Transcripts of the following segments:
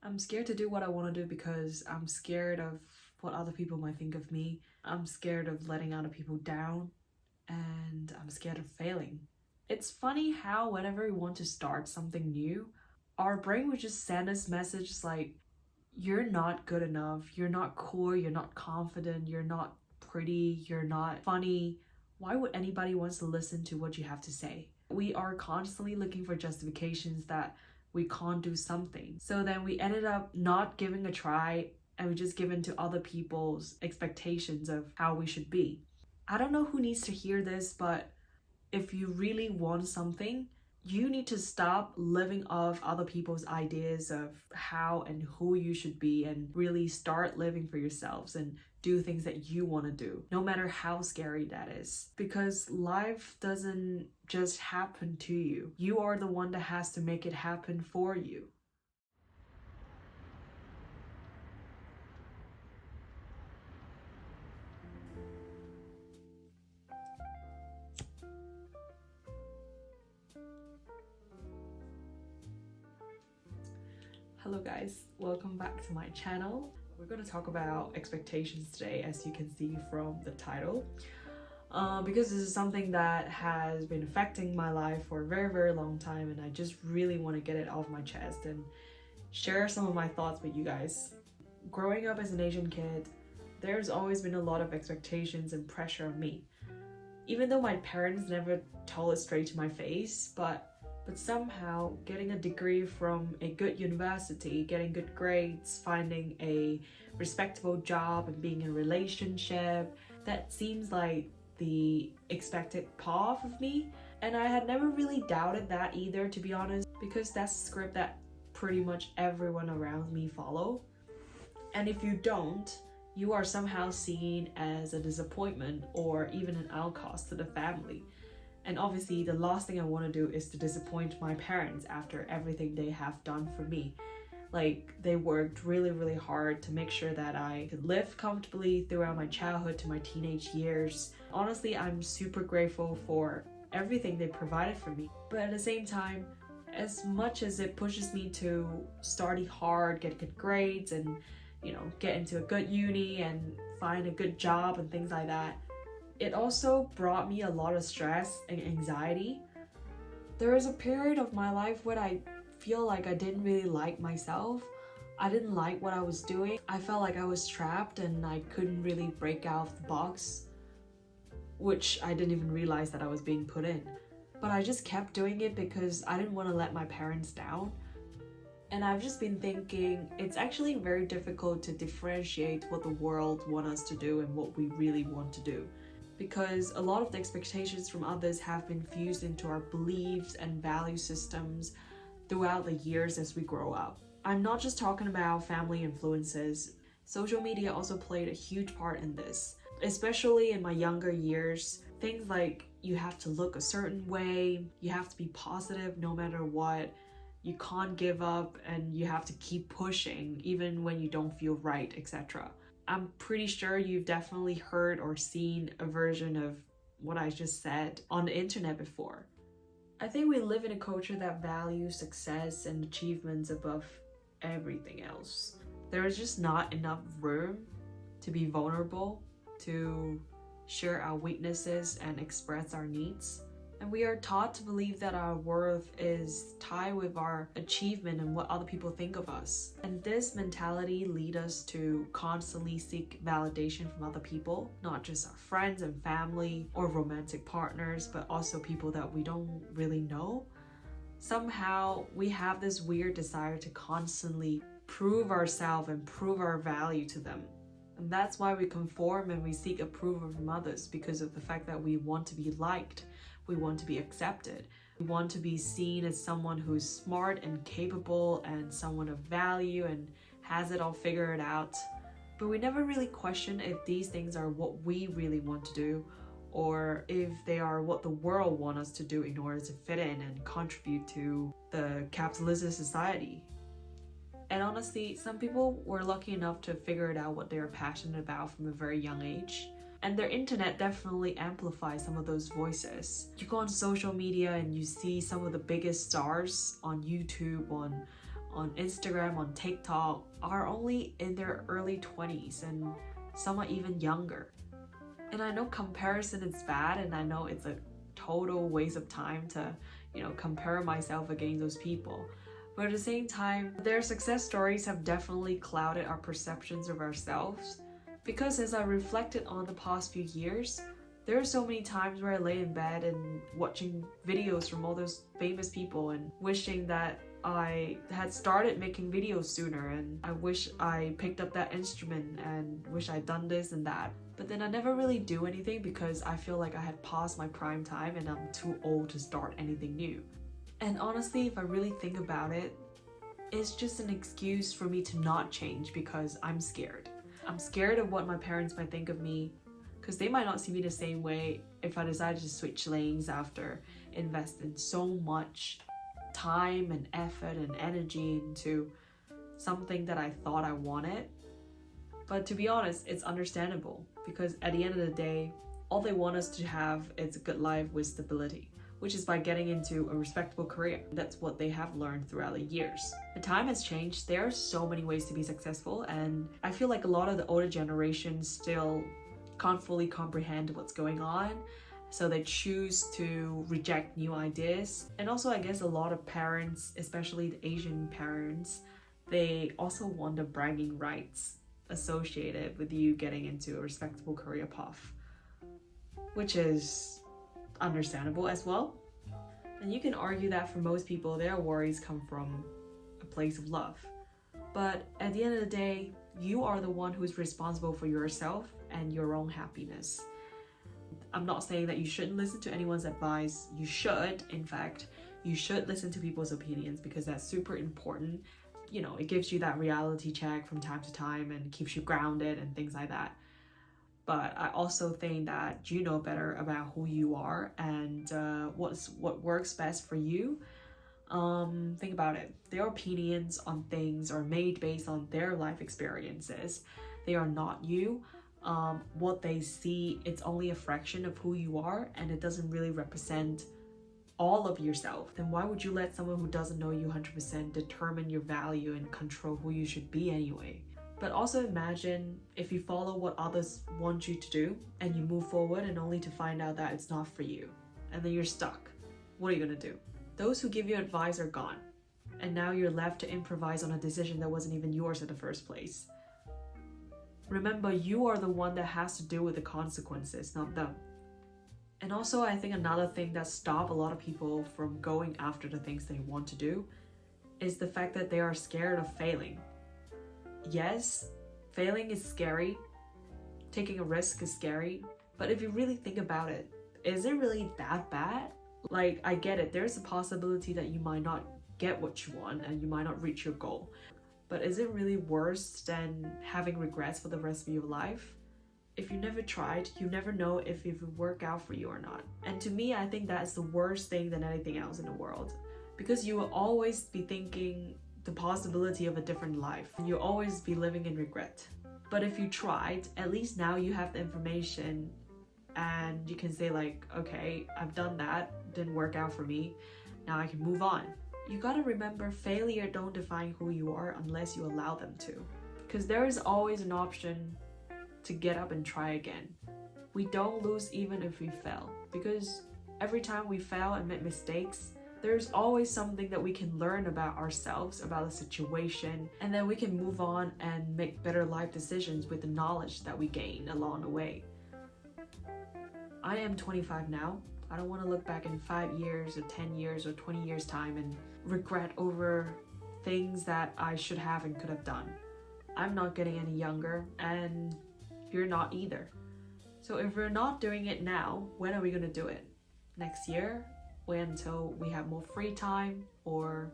I'm scared to do what I want to do because I'm scared of what other people might think of me. I'm scared of letting other people down, and I'm scared of failing. It's funny how whenever we want to start something new, our brain would just send us messages like, you're not good enough, you're not cool, you're not confident, you're not pretty, you're not funny. Why would anybody want to listen to what you have to say? We are constantly looking for justifications that we can't do something. So then we ended up not giving a try, and we just give in to other people's expectations of how we should be. I don't know who needs to hear this, but if you really want something, you need to stop living off other people's ideas of how and who you should be and really start living for yourselves and do things that you want to do, no matter how scary that is. Because life doesn't just happen to you. You are the one that has to make it happen for you. Hello guys, welcome back to my channel. We're going to talk about expectations today, as you can see from the title, because this is something that has been affecting my life for a very long time, and I just really want to get it off my chest and share some of my thoughts with you guys. Growing up as an Asian kid, there's always been a lot of expectations and pressure on me, even though my parents never told it straight to my face. But somehow getting a degree from a good university, getting good grades, finding a respectable job, and being in a relationship, that seems like the expected path of me. And I had never really doubted that either, to be honest, because that's the script that pretty much everyone around me follow. And if you don't, you are somehow seen as a disappointment or even an outcast to the family. And obviously the last thing I want to do is to disappoint my parents after everything they have done for me. Like, they worked really hard to make sure that I could live comfortably throughout my childhood to my teenage years. Honestly, I'm super grateful for everything they provided for me. But at the same time, as much as it pushes me to study hard, get good grades, and get into a good uni and find a good job and things like that, it also brought me a lot of stress and anxiety. There was a period of my life where I feel like I didn't really like myself. I didn't like what I was doing. I felt like I was trapped and I couldn't really break out of the box, which I didn't even realize that I was being put in. But I just kept doing it because I didn't want to let my parents down. And I've just been thinking, it's actually very difficult to differentiate what the world wants us to do and what we really want to do, because a lot of the expectations from others have been fused into our beliefs and value systems throughout the years as we grow up. I'm not just talking about family influences. Social media also played a huge part in this, especially in my younger years. Things like you have to look a certain way, you have to be positive no matter what, you can't give up, and you have to keep pushing even when you don't feel right, etc. I'm pretty sure you've definitely heard or seen a version of what I just said on the internet before. I think we live in a culture that values success and achievements above everything else. There is just not enough room to be vulnerable, to share our weaknesses and express our needs. And we are taught to believe that our worth is tied with our achievement and what other people think of us. And this mentality leads us to constantly seek validation from other people, not just our friends and family or romantic partners, but also people that we don't really know. Somehow we have this weird desire to constantly prove ourselves and prove our value to them. And that's why we conform and we seek approval from others, because of the fact that we want to be liked. We want to be accepted. We want to be seen as someone who's smart and capable and someone of value and has it all figured out. But we never really question if these things are what we really want to do, or if they are what the world wants us to do in order to fit in and contribute to the capitalist society. And honestly, some people were lucky enough to figure it out what they're passionate about from a very young age. And their internet definitely amplifies some of those voices. You go on social media and you see some of the biggest stars on YouTube, on Instagram, on TikTok are only in their early 20s and some are even younger. And I know comparison is bad, and I know it's a total waste of time to, compare myself against those people. But at the same time, their success stories have definitely clouded our perceptions of ourselves. Because as I reflected on the past few years, there are so many times where I lay in bed and watching videos from all those famous people and wishing that I had started making videos sooner, and I wish I picked up that instrument and wish I'd done this and that. But then I never really do anything because I feel like I had passed my prime time and I'm too old to start anything new. And honestly, if I really think about it, it's just an excuse for me to not change because I'm scared. I'm scared of what my parents might think of me, because they might not see me the same way if I decided to switch lanes after investing so much time and effort and energy into something that I thought I wanted. But to be honest, it's understandable, because at the end of the day, all they want us to have is a good life with stability, which is by getting into a respectable career. That's what they have learned throughout the years. The time has changed. There are so many ways to be successful, and I feel like a lot of the older generation still can't fully comprehend what's going on, so they choose to reject new ideas. And also, I guess a lot of parents, especially the Asian parents, they also want the bragging rights associated with you getting into a respectable career path, which is understandable as well. And you can argue that for most people, their worries come from a place of love. But at the end of the day, you are the one who's responsible for yourself and your own happiness. I'm not saying that you shouldn't listen to anyone's advice. You should, in fact, you should listen to people's opinions, because that's super important. It gives you that reality check from time to time and keeps you grounded and things like that. But I also think that you know better about who you are and what works best for you. Think about it. Their opinions on things are made based on their life experiences. They are not you. What they see, it's only a fraction of who you are, and it doesn't really represent all of yourself. Then why would you let someone who doesn't know you 100% determine your value and control who you should be anyway? But also imagine if you follow what others want you to do and you move forward, and only to find out that it's not for you, and then you're stuck. What are you gonna do? Those who give you advice are gone, and now you're left to improvise on a decision that wasn't even yours in the first place. Remember, you are the one that has to deal with the consequences, not them. And also, I think another thing that stops a lot of people from going after the things they want to do is the fact that they are scared of failing. Yes, failing is scary. Taking a risk is scary. But if you really think about it, is it really that bad? Like, I get it. There's a possibility that you might not get what you want and you might not reach your goal. But is it really worse than having regrets for the rest of your life? If you never tried, you never know if it would work out for you or not. And to me, I think that's the worst thing than anything else in the world. Because you will always be thinking the possibility of a different life, and you'll always be living in regret. But if you tried, at least now you have the information and you can say like, okay, I've done that, didn't work out for me, now I can move on. You gotta remember, failure don't define who you are unless you allow them to. Because there is always an option to get up and try again. We don't lose even if we fail, because every time we fail and make mistakes, there's always something that we can learn about ourselves, about the situation, and then we can move on and make better life decisions with the knowledge that we gain along the way. I am 25 now. I don't want to look back in 5 years or 10 years or 20 years time and regret over things that I should have and could have done. I'm not getting any younger, and you're not either. So if we're not doing it now, when are we going to do it? Next year? Wait until we have more free time or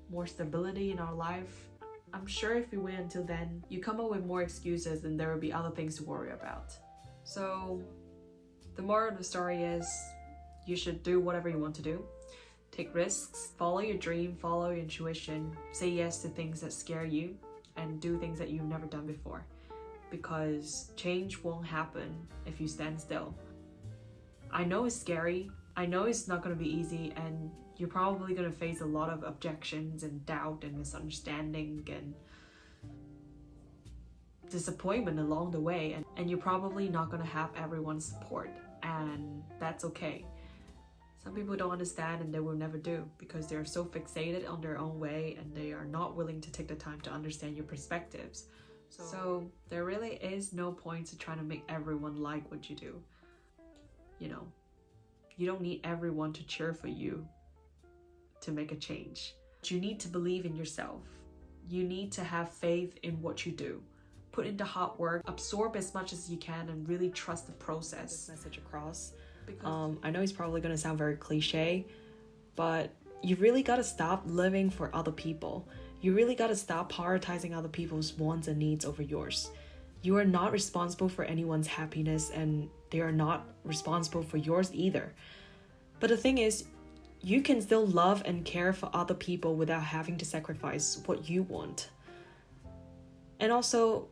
more stability in our life? I'm sure if we wait until then, you come up with more excuses and there will be other things to worry about. So the moral of the story is, you should do whatever you want to do. Take risks, follow your dream, follow your intuition, say yes to things that scare you, and do things that you've never done before. Because change won't happen if you stand still. I know it's scary, I know it's not going to be easy, and you're probably going to face a lot of objections and doubt and misunderstanding and disappointment along the way, and you're probably not going to have everyone's support, and that's okay. Some people don't understand, and they will never do, because they're so fixated on their own way and they are not willing to take the time to understand your perspectives. So there really is no point to trying to make everyone like what you do. You know, you don't need everyone to cheer for you to make a change. You need to believe in yourself. You need to have faith in what you do. Put in the hard work, absorb as much as you can, and really trust the process. This message across. I know it's probably going to sound very cliche, but you really got to stop living for other people. You really got to stop prioritizing other people's wants and needs over yours. You are not responsible for anyone's happiness, and they are not responsible for yours either. But the thing is, you can still love and care for other people without having to sacrifice what you want. And also,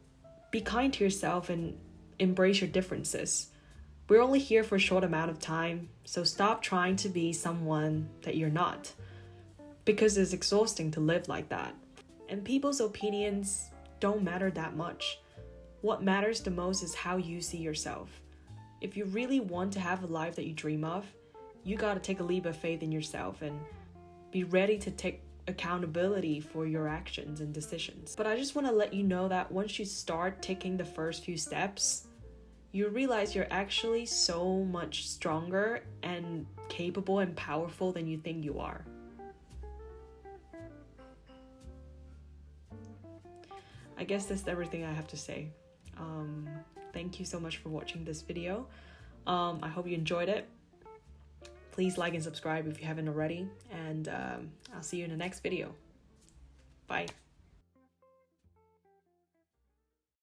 be kind to yourself and embrace your differences. We're only here for a short amount of time, so stop trying to be someone that you're not, because it's exhausting to live like that. And people's opinions don't matter that much. What matters the most is how you see yourself. If you really want to have a life that you dream of, you gotta take a leap of faith in yourself and be ready to take accountability for your actions and decisions. But I just want to let you know that once you start taking the first few steps, you realize you're actually so much stronger and capable and powerful than you think you are. I guess that's everything I have to say. Thank you so much for watching this video. I hope you enjoyed it. Please like and subscribe if you haven't already, and I'll see you in the next video. Bye.